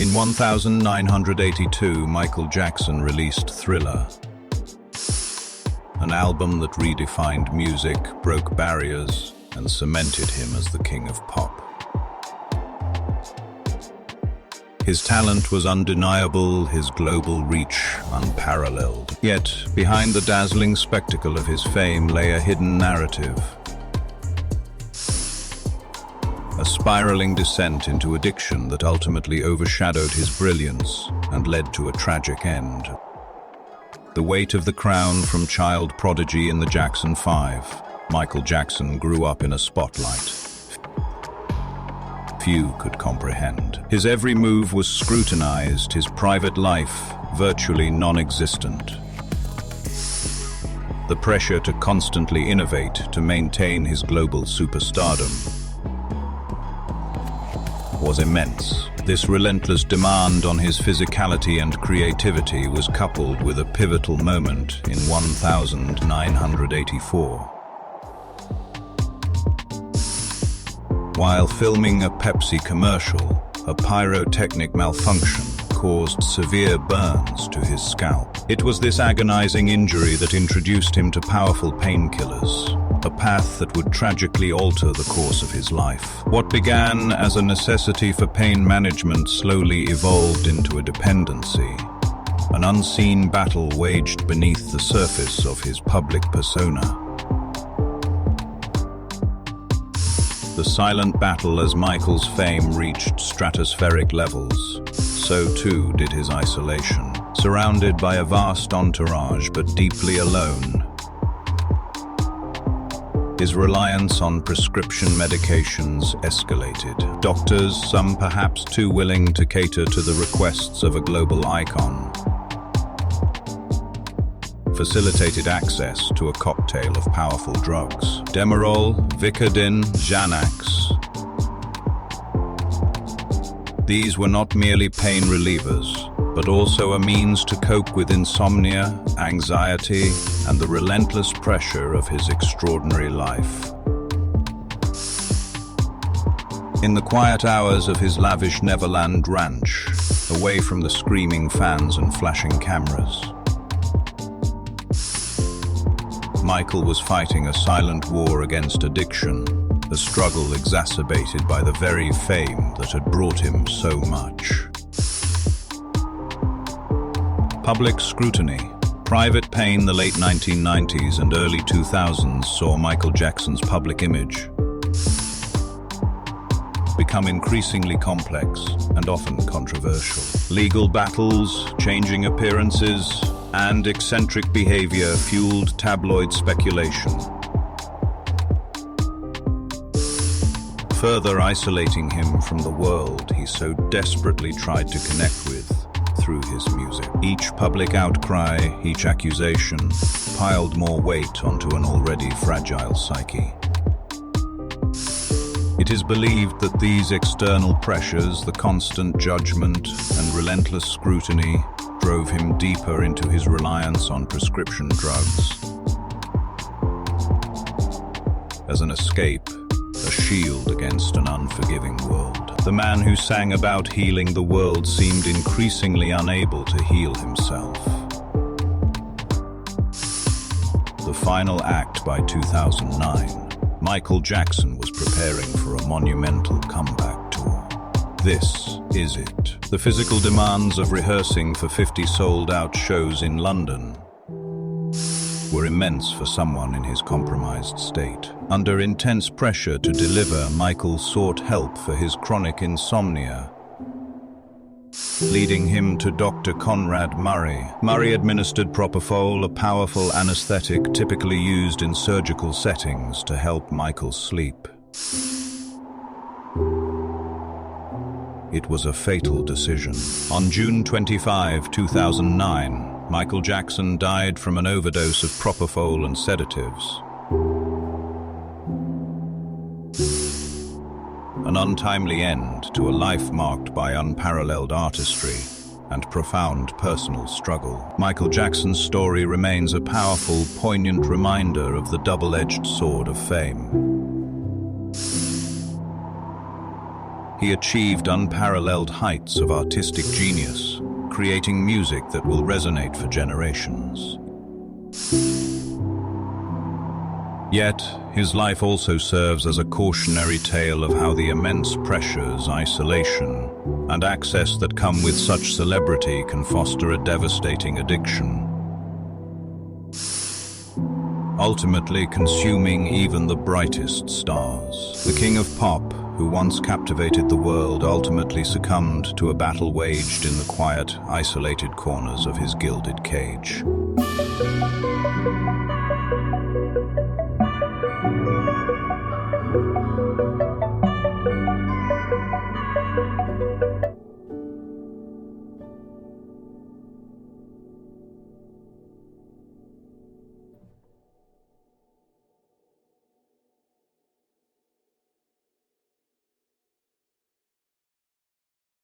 In 1982, Michael Jackson released Thriller, an album that redefined music, broke barriers, and cemented him as the king of pop. His talent was undeniable, his global reach unparalleled. Yet, behind the dazzling spectacle of his fame lay a hidden narrative. A spiraling descent into addiction that ultimately overshadowed his brilliance and led to a tragic end. The weight of the crown from child prodigy in the Jackson 5, Michael Jackson grew up in a spotlight few could comprehend. His every move was scrutinized, his private life virtually non-existent. The pressure to constantly innovate to maintain his global superstardom was immense. This relentless demand on his physicality and creativity was coupled with a pivotal moment in 1984. While filming a Pepsi commercial, a pyrotechnic malfunction caused severe burns to his scalp. It was this agonizing injury that introduced him to powerful painkillers, a path that would tragically alter the course of his life. What began as a necessity for pain management slowly evolved into a dependency, an unseen battle waged beneath the surface of his public persona. The silent battle as Michael's fame reached stratospheric levels, so too did his isolation. Surrounded by a vast entourage but deeply alone, his reliance on prescription medications escalated. Doctors, some perhaps too willing to cater to the requests of a global icon, facilitated access to a cocktail of powerful drugs. Demerol, Vicodin, Xanax. These were not merely pain relievers, but also a means to cope with insomnia, anxiety, and the relentless pressure of his extraordinary life. In the quiet hours of his lavish Neverland ranch, away from the screaming fans and flashing cameras, Michael was fighting a silent war against addiction, a struggle exacerbated by the very fame that had brought him so much. Public scrutiny, private pain. The late 1990s and early 2000s saw Michael Jackson's public image become increasingly complex and often controversial. Legal battles, changing appearances, and eccentric behavior fueled tabloid speculation, further isolating him from the world he so desperately tried to connect with through his music. Each public outcry, each accusation, piled more weight onto an already fragile psyche. It is believed that these external pressures, the constant judgment and relentless scrutiny, drove him deeper into his reliance on prescription drugs. As an escape, a shield against an unforgiving world. The man who sang about healing the world seemed increasingly unable to heal himself. The final act by 2009, Michael Jackson was preparing for a monumental comeback tour. This is it. The physical demands of rehearsing for 50 sold-out shows in London were immense for someone in his compromised state. Under intense pressure to deliver, Michael sought help for his chronic insomnia, leading him to Dr. Conrad Murray. Murray administered propofol, a powerful anesthetic typically used in surgical settings to help Michael sleep. It was a fatal decision. On June 25, 2009, Michael Jackson died from an overdose of propofol and sedatives. An untimely end to a life marked by unparalleled artistry and profound personal struggle. Michael Jackson's story remains a powerful, poignant reminder of the double-edged sword of fame. he achieved unparalleled heights of artistic genius, creating music that will resonate for generations. Yet, his life also serves as a cautionary tale of how the immense pressures, isolation, and access that come with such celebrity can foster a devastating addiction, ultimately consuming even the brightest stars. The king of pop, who once captivated the world, ultimately succumbed to a battle waged in the quiet, isolated corners of his gilded cage.